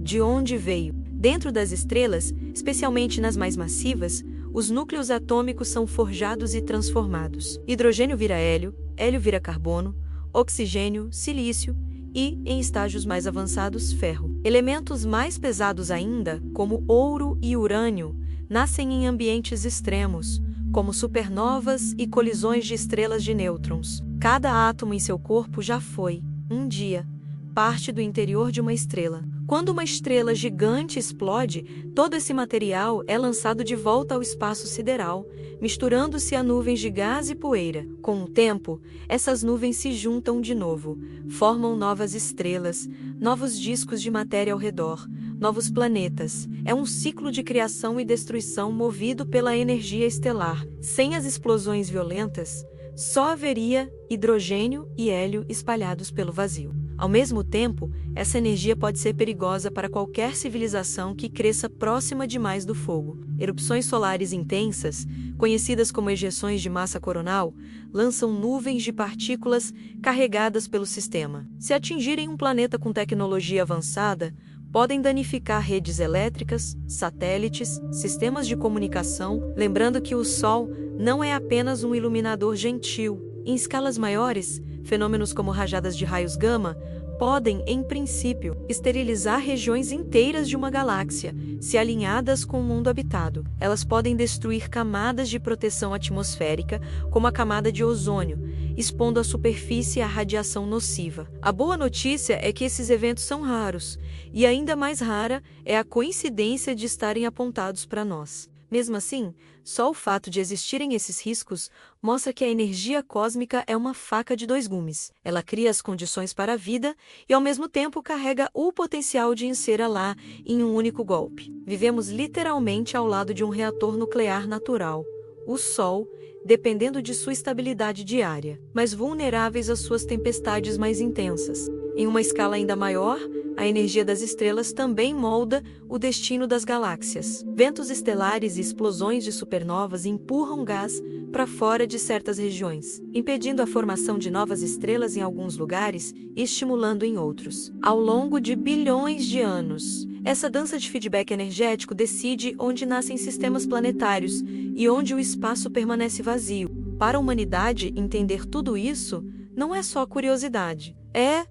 de onde veio. Dentro das estrelas, especialmente nas mais massivas, os núcleos atômicos são forjados e transformados. Hidrogênio vira hélio, hélio vira carbono, oxigênio, silício e, em estágios mais avançados, ferro. Elementos mais pesados ainda, como ouro e urânio, nascem em ambientes extremos, como supernovas e colisões de estrelas de nêutrons. Cada átomo em seu corpo já foi, um dia, parte do interior de uma estrela. Quando uma estrela gigante explode, todo esse material é lançado de volta ao espaço sideral, misturando-se a nuvens de gás e poeira. Com o tempo, essas nuvens se juntam de novo, formam novas estrelas, novos discos de matéria ao redor, novos planetas. É um ciclo de criação e destruição movido pela energia estelar. Sem as explosões violentas, só haveria hidrogênio e hélio espalhados pelo vazio. Ao mesmo tempo, essa energia pode ser perigosa para qualquer civilização que cresça próxima demais do fogo. Erupções solares intensas, conhecidas como ejeções de massa coronal, lançam nuvens de partículas carregadas pelo sistema. Se atingirem um planeta com tecnologia avançada, podem danificar redes elétricas, satélites, sistemas de comunicação, lembrando que o Sol não é apenas um iluminador gentil. Em escalas maiores, fenômenos como rajadas de raios gama podem, em princípio, esterilizar regiões inteiras de uma galáxia, se alinhadas com o mundo habitado. Elas podem destruir camadas de proteção atmosférica, como a camada de ozônio, expondo à superfície a radiação nociva. A boa notícia é que esses eventos são raros, e ainda mais rara é a coincidência de estarem apontados para nós. Mesmo assim, só o fato de existirem esses riscos mostra que a energia cósmica é uma faca de dois gumes. Ela cria as condições para a vida e, ao mesmo tempo, carrega o potencial de encerá-la em um único golpe. Vivemos literalmente ao lado de um reator nuclear natural, o Sol, dependendo de sua estabilidade diária, mas vulneráveis às suas tempestades mais intensas. Em uma escala ainda maior, a energia das estrelas também molda o destino das galáxias. Ventos estelares e explosões de supernovas empurram gás para fora de certas regiões, impedindo a formação de novas estrelas em alguns lugares e estimulando em outros. Ao longo de bilhões de anos, essa dança de feedback energético decide onde nascem sistemas planetários e onde o espaço permanece vazio. Para a humanidade, entender tudo isso não é só curiosidade, é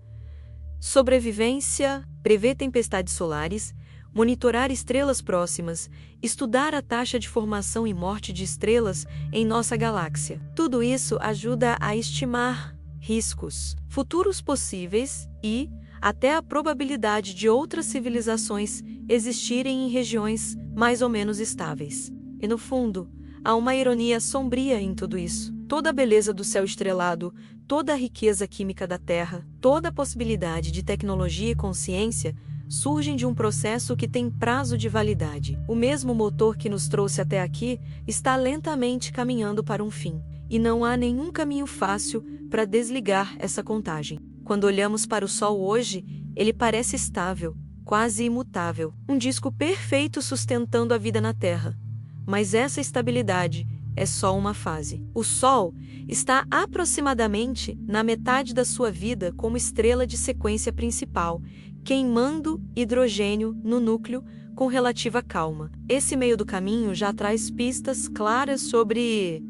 sobrevivência, prever tempestades solares, monitorar estrelas próximas, estudar a taxa de formação e morte de estrelas em nossa galáxia. Tudo isso ajuda a estimar riscos, futuros possíveis e até a probabilidade de outras civilizações existirem em regiões mais ou menos estáveis. E no fundo, há uma ironia sombria em tudo isso. Toda a beleza do céu estrelado, toda a riqueza química da Terra, toda a possibilidade de tecnologia e consciência surgem de um processo que tem prazo de validade. O mesmo motor que nos trouxe até aqui está lentamente caminhando para um fim. E não há nenhum caminho fácil para desligar essa contagem. Quando olhamos para o Sol hoje, ele parece estável, quase imutável, um disco perfeito sustentando a vida na Terra. Mas essa estabilidade é só uma fase. O Sol está aproximadamente na metade da sua vida como estrela de sequência principal, queimando hidrogênio no núcleo com relativa calma. Esse meio do caminho já traz pistas claras sobre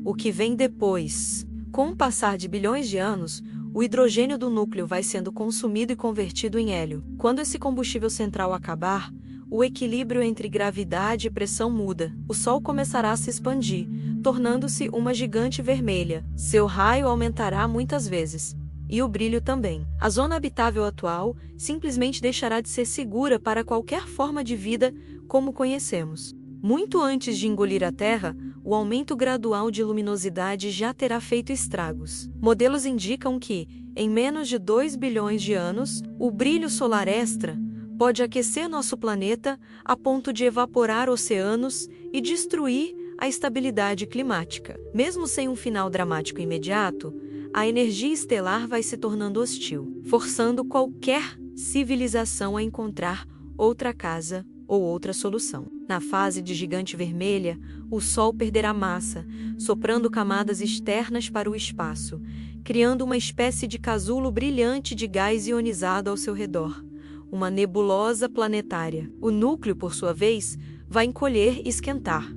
o que vem depois. Com o passar de bilhões de anos, o hidrogênio do núcleo vai sendo consumido e convertido em hélio. Quando esse combustível central acabar, o equilíbrio entre gravidade e pressão muda. O Sol começará a se expandir, tornando-se uma gigante vermelha. Seu raio aumentará muitas vezes. E o brilho também. A zona habitável atual simplesmente deixará de ser segura para qualquer forma de vida como conhecemos. Muito antes de engolir a Terra, o aumento gradual de luminosidade já terá feito estragos. Modelos indicam que, em menos de 2 bilhões de anos, o brilho solar extra pode aquecer nosso planeta a ponto de evaporar oceanos e destruir a estabilidade climática. Mesmo sem um final dramático imediato, a energia estelar vai se tornando hostil, forçando qualquer civilização a encontrar outra casa ou outra solução. Na fase de gigante vermelha, o Sol perderá massa, soprando camadas externas para o espaço, criando uma espécie de casulo brilhante de gás ionizado ao seu redor. Uma nebulosa planetária. O núcleo, por sua vez, vai encolher e esquentar,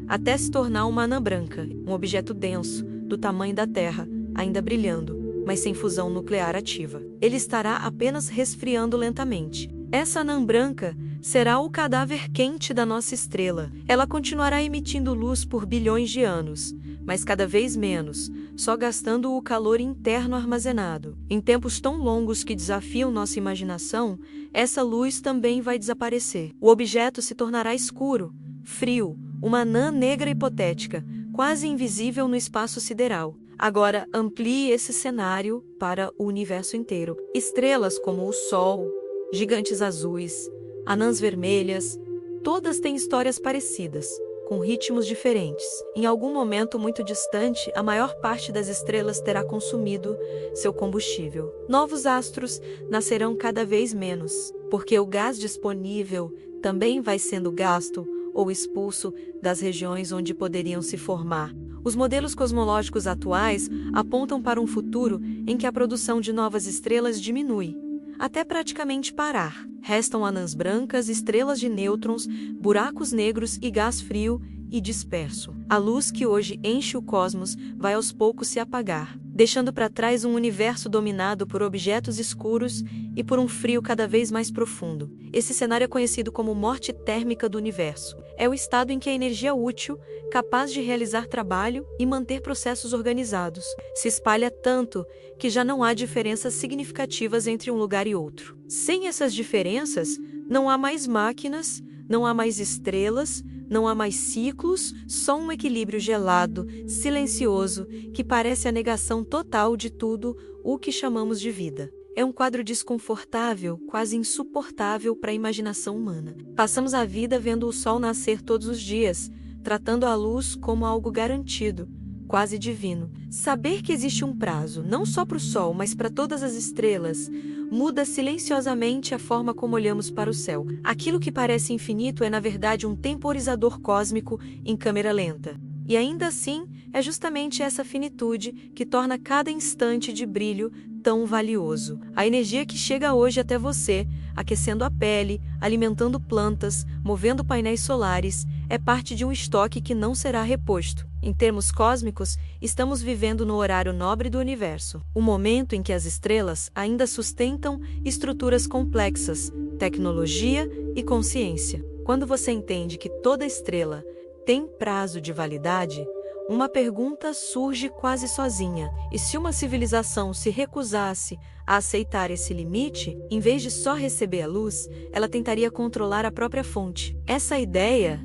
até se tornar uma anã branca, um objeto denso, do tamanho da Terra, ainda brilhando, mas sem fusão nuclear ativa. Ele estará apenas resfriando lentamente. Essa anã branca será o cadáver quente da nossa estrela. Ela continuará emitindo luz por bilhões de anos, mas cada vez menos, só gastando o calor interno armazenado. Em tempos tão longos que desafiam nossa imaginação, essa luz também vai desaparecer. O objeto se tornará escuro, frio, uma anã negra hipotética, quase invisível no espaço sideral. Agora, amplie esse cenário para o universo inteiro. Estrelas como o Sol, gigantes azuis, Anãs vermelhas, todas têm histórias parecidas, com ritmos diferentes. Em algum momento muito distante, a maior parte das estrelas terá consumido seu combustível. Novos astros nascerão cada vez menos, porque o gás disponível também vai sendo gasto ou expulso das regiões onde poderiam se formar. Os modelos cosmológicos atuais apontam para um futuro em que a produção de novas estrelas diminui, até praticamente parar. Restam anãs brancas, estrelas de nêutrons, buracos negros e gás frio e disperso. A luz que hoje enche o cosmos vai aos poucos se apagar, deixando para trás um universo dominado por objetos escuros e por um frio cada vez mais profundo. Esse cenário é conhecido como morte térmica do universo. É o estado em que a energia útil, capaz de realizar trabalho e manter processos organizados, se espalha tanto que já não há diferenças significativas entre um lugar e outro. Sem essas diferenças, não há mais máquinas, não há mais estrelas, não há mais ciclos, só um equilíbrio gelado, silencioso, que parece a negação total de tudo o que chamamos de vida. É um quadro desconfortável, quase insuportável para a imaginação humana. Passamos a vida vendo o sol nascer todos os dias, tratando a luz como algo garantido, quase divino. Saber que existe um prazo, não só para o sol, mas para todas as estrelas, muda silenciosamente a forma como olhamos para o céu. Aquilo que parece infinito é, na verdade, um temporizador cósmico em câmera lenta. E ainda assim, é justamente essa finitude que torna cada instante de brilho tão valioso. A energia que chega hoje até você, aquecendo a pele, alimentando plantas, movendo painéis solares, é parte de um estoque que não será reposto. Em termos cósmicos, estamos vivendo no horário nobre do universo, o momento em que as estrelas ainda sustentam estruturas complexas, tecnologia e consciência. Quando você entende que toda estrela tem prazo de validade, uma pergunta surge quase sozinha. E se uma civilização se recusasse a aceitar esse limite, em vez de só receber a luz, ela tentaria controlar a própria fonte? Essa ideia,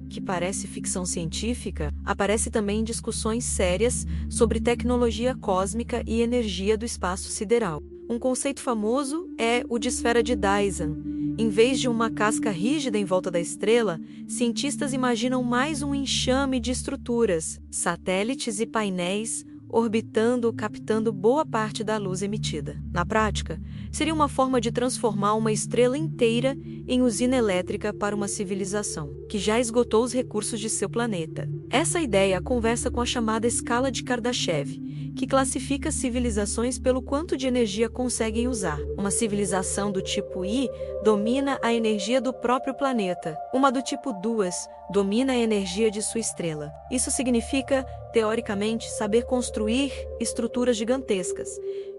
que parece ficção científica, aparece também em discussões sérias sobre tecnologia cósmica e energia do espaço sideral. Um conceito famoso é o de esfera de Dyson. Em vez de uma casca rígida em volta da estrela, cientistas imaginam mais um enxame de estruturas, satélites e painéis orbitando, captando boa parte da luz emitida. Na prática, seria uma forma de transformar uma estrela inteira em usina elétrica para uma civilização que já esgotou os recursos de seu planeta. Essa ideia conversa com a chamada escala de Kardashev, que classifica civilizações pelo quanto de energia conseguem usar. Uma civilização do tipo I domina a energia do próprio planeta. Uma do tipo 2 domina a energia de sua estrela. Isso significa, teoricamente, saber construir estruturas gigantescas,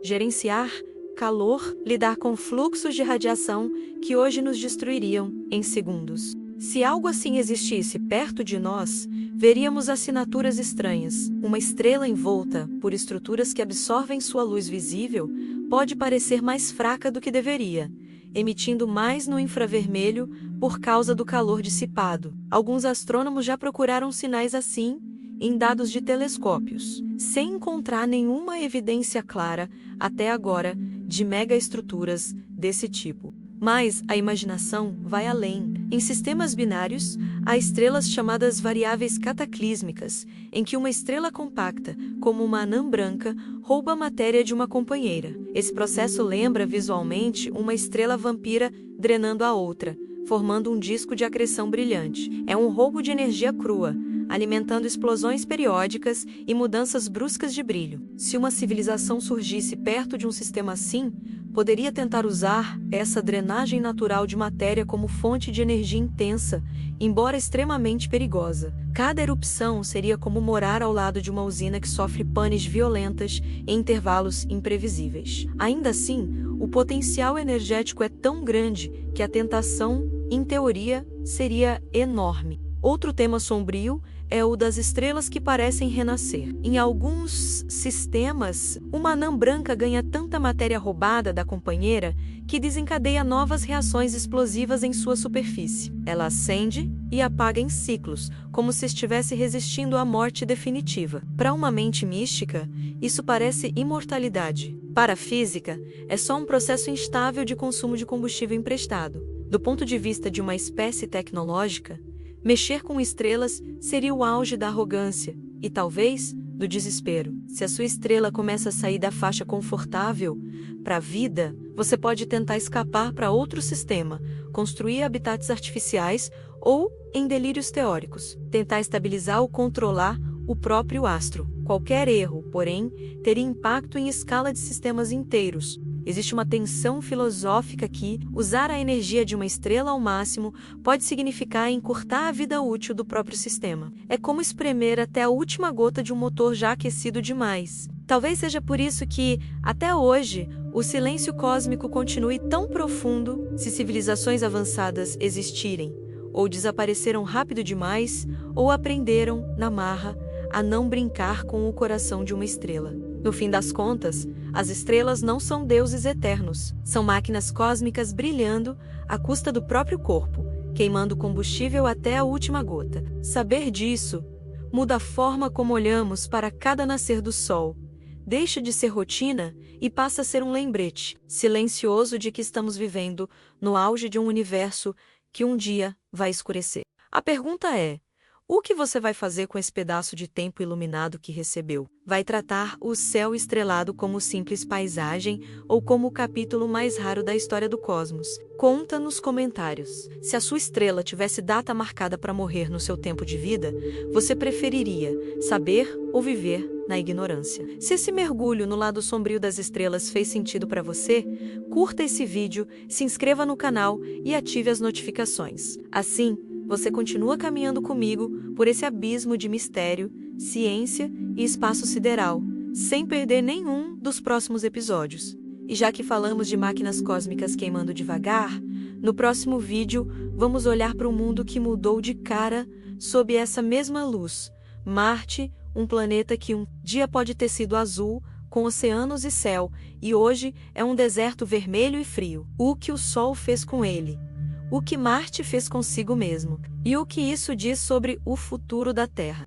gerenciar calor, lidar com fluxos de radiação que hoje nos destruiriam em segundos. Se algo assim existisse perto de nós, veríamos assinaturas estranhas. Uma estrela envolta por estruturas que absorvem sua luz visível pode parecer mais fraca do que deveria, emitindo mais no infravermelho por causa do calor dissipado. Alguns astrônomos já procuraram sinais assim em dados de telescópios, sem encontrar nenhuma evidência clara, até agora, de megaestruturas desse tipo. Mas a imaginação vai além. Em sistemas binários, há estrelas chamadas variáveis cataclísmicas, em que uma estrela compacta, como uma anã branca, rouba a matéria de uma companheira. Esse processo lembra visualmente uma estrela vampira drenando a outra, formando um disco de acreção brilhante. É um roubo de energia crua, alimentando explosões periódicas e mudanças bruscas de brilho. Se uma civilização surgisse perto de um sistema assim, poderia tentar usar essa drenagem natural de matéria como fonte de energia intensa, embora extremamente perigosa. Cada erupção seria como morar ao lado de uma usina que sofre panes violentas em intervalos imprevisíveis. Ainda assim, o potencial energético é tão grande que a tentação, em teoria, seria enorme. Outro tema sombrio é o das estrelas que parecem renascer. Em alguns sistemas, uma anã branca ganha tanta matéria roubada da companheira que desencadeia novas reações explosivas em sua superfície. Ela acende e apaga em ciclos, como se estivesse resistindo à morte definitiva. Para uma mente mística, isso parece imortalidade. Para a física, é só um processo instável de consumo de combustível emprestado. Do ponto de vista de uma espécie tecnológica, mexer com estrelas seria o auge da arrogância e, talvez, do desespero. Se a sua estrela começa a sair da faixa confortável para a vida, você pode tentar escapar para outro sistema, construir habitats artificiais ou, em delírios teóricos, tentar estabilizar ou controlar o próprio astro. Qualquer erro, porém, teria impacto em escala de sistemas inteiros. Existe uma tensão filosófica que usar a energia de uma estrela ao máximo pode significar encurtar a vida útil do próprio sistema. É como espremer até a última gota de um motor já aquecido demais. Talvez seja por isso que, até hoje, o silêncio cósmico continue tão profundo. Se civilizações avançadas existirem, ou desapareceram rápido demais, ou aprenderam, na marra, a não brincar com o coração de uma estrela. No fim das contas, as estrelas não são deuses eternos, são máquinas cósmicas brilhando à custa do próprio corpo, queimando combustível até a última gota. Saber disso muda a forma como olhamos para cada nascer do sol. Deixa de ser rotina e passa a ser um lembrete silencioso de que estamos vivendo no auge de um universo que um dia vai escurecer. A pergunta é: o que você vai fazer com esse pedaço de tempo iluminado que recebeu? Vai tratar o céu estrelado como simples paisagem ou como o capítulo mais raro da história do cosmos? Conta nos comentários. Se a sua estrela tivesse data marcada para morrer no seu tempo de vida, você preferiria saber ou viver na ignorância? Se esse mergulho no lado sombrio das estrelas fez sentido para você, curta esse vídeo, se inscreva no canal e ative as notificações. Assim, você continua caminhando comigo por esse abismo de mistério, ciência e espaço sideral, sem perder nenhum dos próximos episódios. E já que falamos de máquinas cósmicas queimando devagar, no próximo vídeo vamos olhar para um mundo que mudou de cara sob essa mesma luz. Marte, um planeta que um dia pode ter sido azul, com oceanos e céu, e hoje é um deserto vermelho e frio. O que o Sol fez com ele? O que Marte fez consigo mesmo? E o que isso diz sobre o futuro da Terra?